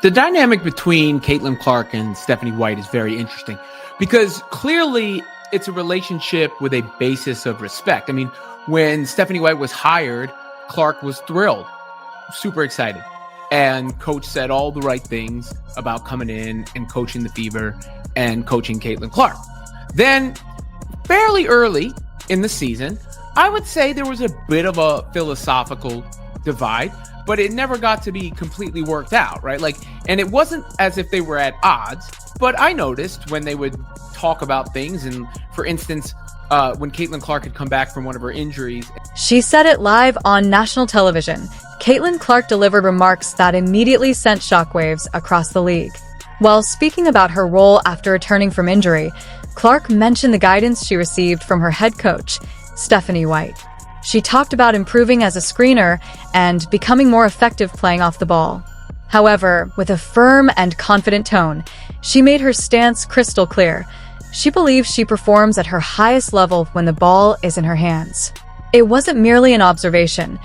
The dynamic between Caitlin Clark and Stephanie White is very interesting because clearly it's a relationship with a basis of respect. I mean, when Stephanie White was hired, Clark was thrilled, super excited. And coach said all the right things about coming in and coaching the Fever and coaching Caitlin Clark. Then fairly early in the season, I would say there was a bit of a philosophical divide, but it never got to be completely worked out, right? And it wasn't as if they were at odds, but I noticed when they would talk about things, and for instance, when Caitlin Clark had come back from one of her injuries. She said it live on national television. Caitlin Clark delivered remarks that immediately sent shockwaves across the league. While speaking about her role after returning from injury, Clark mentioned the guidance she received from her head coach, Stephanie White. She talked about improving as a screener and becoming more effective playing off the ball. However, with a firm and confident tone, she made her stance crystal clear. She believes she performs at her highest level when the ball is in her hands. It wasn't merely an observation.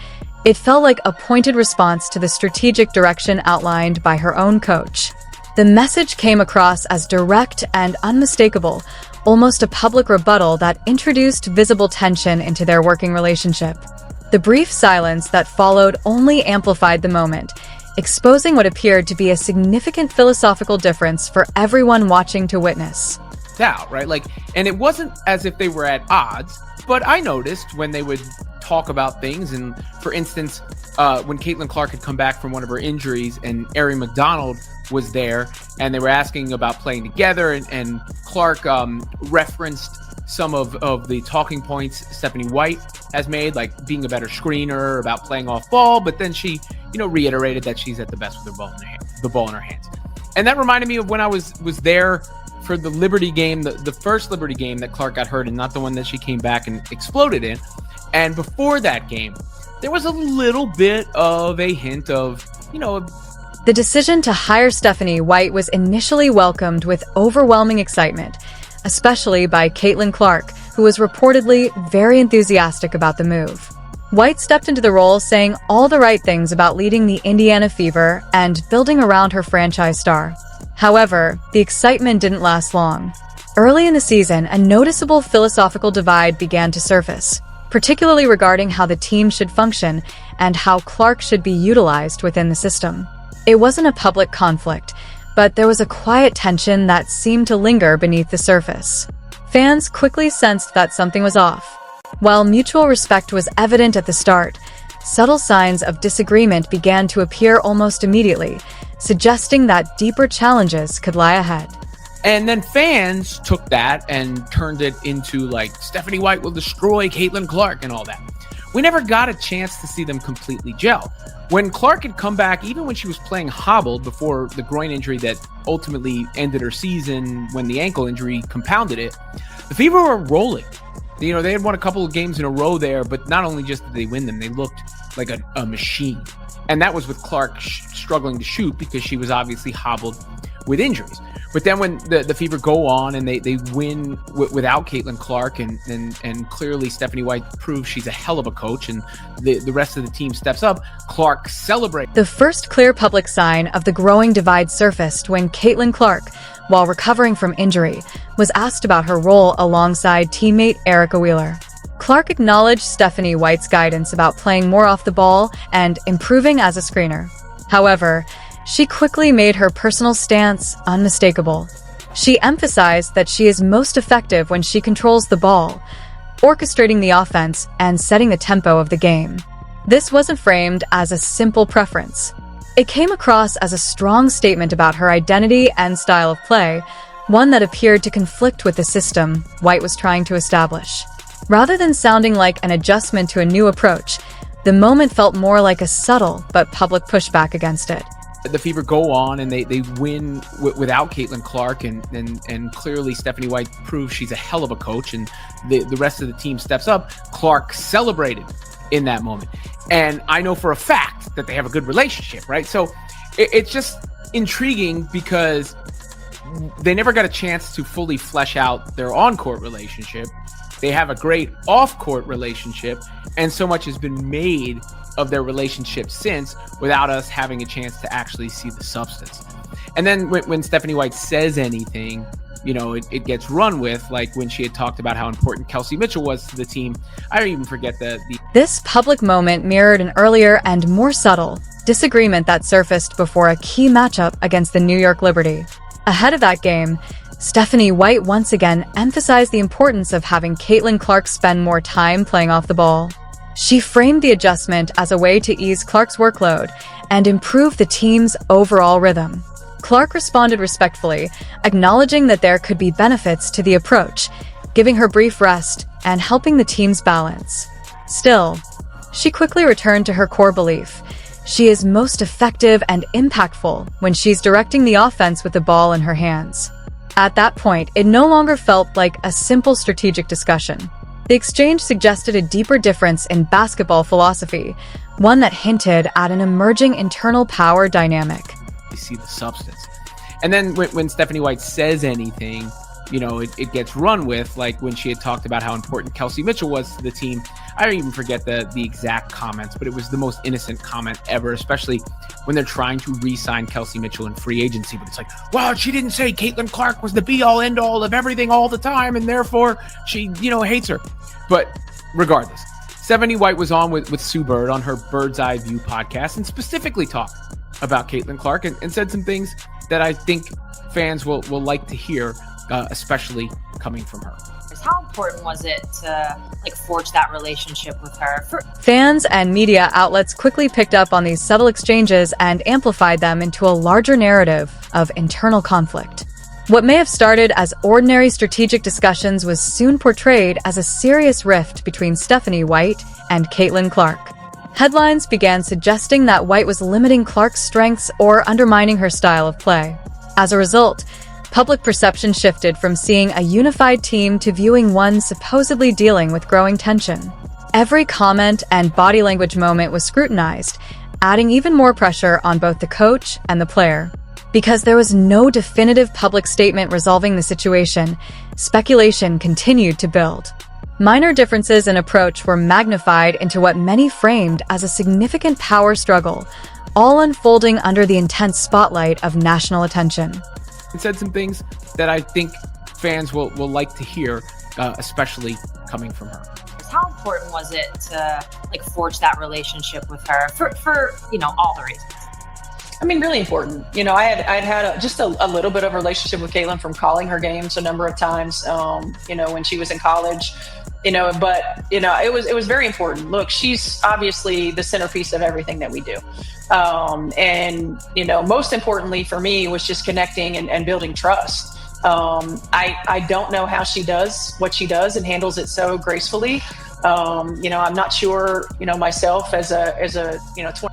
It felt like a pointed response to the strategic direction outlined by her own coach. The message came across as direct and unmistakable, almost a public rebuttal that introduced visible tension into their working relationship. The brief silence that followed only amplified the moment, exposing what appeared to be a significant philosophical difference for everyone watching to witness. Right? And it wasn't as if they were at odds, but I noticed when they would talk about things, and for instance, when Caitlin Clark had come back from one of her injuries and Ari McDonald was there and they were asking about playing together, and Clark referenced some of the talking points Stephanie White has made, like being a better screener, about playing off ball, but then she, reiterated that she's at the best with the ball in her hands. And that reminded me of when I was there for the Liberty game, the first Liberty game that Clark got hurt in, not the one that she came back and exploded in. And before that game, there was a little bit of a hint of, The decision to hire Stephanie White was initially welcomed with overwhelming excitement, especially by Caitlin Clark, who was reportedly very enthusiastic about the move. White stepped into the role saying all the right things about leading the Indiana Fever and building around her franchise star. However, the excitement didn't last long. Early in the season, a noticeable philosophical divide began to surface, particularly regarding how the team should function and how Clark should be utilized within the system. It wasn't a public conflict, but there was a quiet tension that seemed to linger beneath the surface. Fans quickly sensed that something was off. While mutual respect was evident at the start, subtle signs of disagreement began to appear almost immediately, suggesting that deeper challenges could lie ahead. And then fans took that and turned it into Stephanie White will destroy Caitlin Clark and all that. We never got a chance to see them completely gel. When Clark had come back, even when she was playing hobbled before the groin injury that ultimately ended her season when the ankle injury compounded it, the Fever were rolling. They had won a couple of games in a row there, but not only just did they win them, they looked like a machine. And that was with Clark struggling to shoot because she was obviously hobbled with injuries. But then when the Fever go on and they win without Caitlin Clark, and clearly Stephanie White proves she's a hell of a coach, and the rest of the team steps up, Clark celebrates. The first clear public sign of the growing divide surfaced when Caitlin Clark, while recovering from injury, was asked about her role alongside teammate Erica Wheeler. Clark acknowledged Stephanie White's guidance about playing more off the ball and improving as a screener. However, she quickly made her personal stance unmistakable. She emphasized that she is most effective when she controls the ball, orchestrating the offense and setting the tempo of the game. This wasn't framed as a simple preference. It came across as a strong statement about her identity and style of play, one that appeared to conflict with the system White was trying to establish. Rather than sounding like an adjustment to a new approach, the moment felt more like a subtle but public pushback against it. The Fever go on and they win without Caitlin Clark, and clearly Stephanie White proves she's a hell of a coach, and the rest of the team steps up. Clark celebrated in that moment. And I know for a fact that they have a good relationship, right? So it's just intriguing because they never got a chance to fully flesh out their on-court relationship. They have a great off-court relationship, and so much has been made of their relationship since without us having a chance to actually see the substance. And then when Stephanie White says anything, it gets run with, like when she had talked about how important Kelsey Mitchell was to the team. I don't even forget This public moment mirrored an earlier and more subtle disagreement that surfaced before a key matchup against the New York Liberty. Ahead of that game, Stephanie White once again emphasized the importance of having Caitlin Clark spend more time playing off the ball. She framed the adjustment as a way to ease Clark's workload and improve the team's overall rhythm. Clark responded respectfully, acknowledging that there could be benefits to the approach, giving her brief rest and helping the team's balance. Still, she quickly returned to her core belief. She is most effective and impactful when she's directing the offense with the ball in her hands. At that point, it no longer felt like a simple strategic discussion. The exchange suggested a deeper difference in basketball philosophy, one that hinted at an emerging internal power dynamic. See the substance. And then when Stephanie White says anything, it gets run with, like when she had talked about how important Kelsey Mitchell was to the team. I don't even forget the exact comments, but it was the most innocent comment ever, especially when they're trying to re-sign Kelsey Mitchell in free agency. But it's like, well, she didn't say Caitlin Clark was the be-all, end-all of everything all the time, and therefore she, hates her. But regardless, Stephanie White was on with Sue Bird on her Bird's Eye View podcast and specifically talked about Caitlin Clark and said some things that I think fans will like to hear, especially coming from her. How important was it to forge that relationship with her? Fans and media outlets quickly picked up on these subtle exchanges and amplified them into a larger narrative of internal conflict. What may have started as ordinary strategic discussions was soon portrayed as a serious rift between Stephanie White and Caitlin Clark. Headlines began suggesting that White was limiting Clark's strengths or undermining her style of play. As a result, public perception shifted from seeing a unified team to viewing one supposedly dealing with growing tension. Every comment and body language moment was scrutinized, adding even more pressure on both the coach and the player. Because there was no definitive public statement resolving the situation, speculation continued to build. Minor differences in approach were magnified into what many framed as a significant power struggle, all unfolding under the intense spotlight of national attention. And said some things that I think fans will like to hear, especially coming from her. How important was it to forge that relationship with her for all the reasons? I mean, really important. I'd had just a little bit of a relationship with Caitlin from calling her games a number of times, when she was in college, but it was very important. Look, she's obviously the centerpiece of everything that we do. And most importantly for me was just connecting and building trust. I don't know how she does what she does and handles it so gracefully. I'm not sure, myself as a.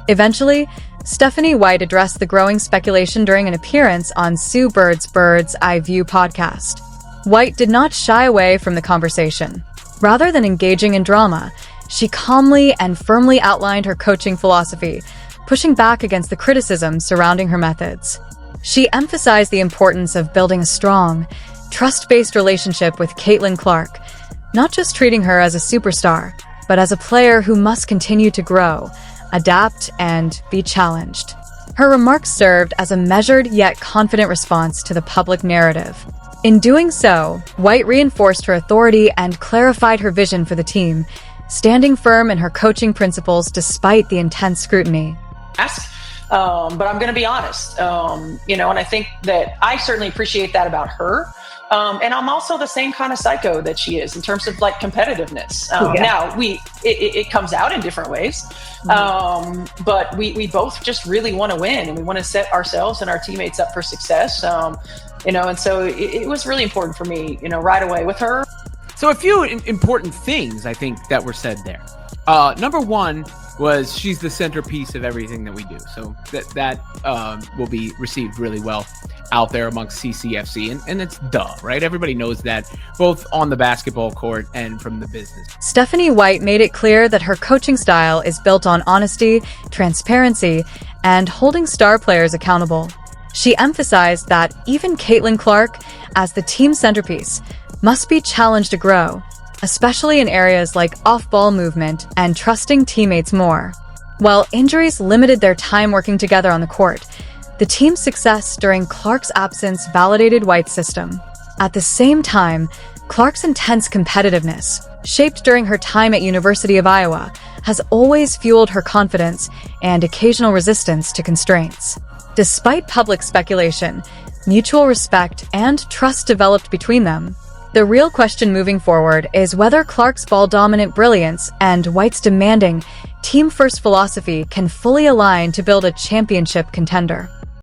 Eventually, Stephanie White addressed the growing speculation during an appearance on Sue Bird's Bird's Eye View podcast. White did not shy away from the conversation. Rather than engaging in drama, she calmly and firmly outlined her coaching philosophy, pushing back against the criticism surrounding her methods. She emphasized the importance of building a strong, trust-based relationship with Caitlin Clark, not just treating her as a superstar, but as a player who must continue to grow, adapt, and be challenged. Her remarks served as a measured yet confident response to the public narrative. In doing so, White reinforced her authority and clarified her vision for the team, standing firm in her coaching principles despite the intense scrutiny. But I'm going to be honest, and I think that I certainly appreciate that about her. And I'm also the same kind of psycho that she is in terms of competitiveness. Now it comes out in different ways, but we both just really want to win and we want to set ourselves and our teammates up for success. And so it was really important for me, right away with her. So a few important things I think that were said there. Number one was she's the centerpiece of everything that we do. So that will be received really well out there amongst CCFC. And it's duh, right? Everybody knows that, both on the basketball court and from the business. Stephanie White made it clear that her coaching style is built on honesty, transparency, and holding star players accountable. She emphasized that even Caitlin Clark, as the team centerpiece, must be challenged to grow, especially in areas like off-ball movement and trusting teammates more. While injuries limited their time working together on the court, the team's success during Clark's absence validated White's system. At the same time, Clark's intense competitiveness, shaped during her time at University of Iowa, has always fueled her confidence and occasional resistance to constraints. Despite public speculation, mutual respect and trust developed between them. The real question moving forward is whether Clark's ball-dominant brilliance and White's demanding, team-first philosophy can fully align to build a championship contender.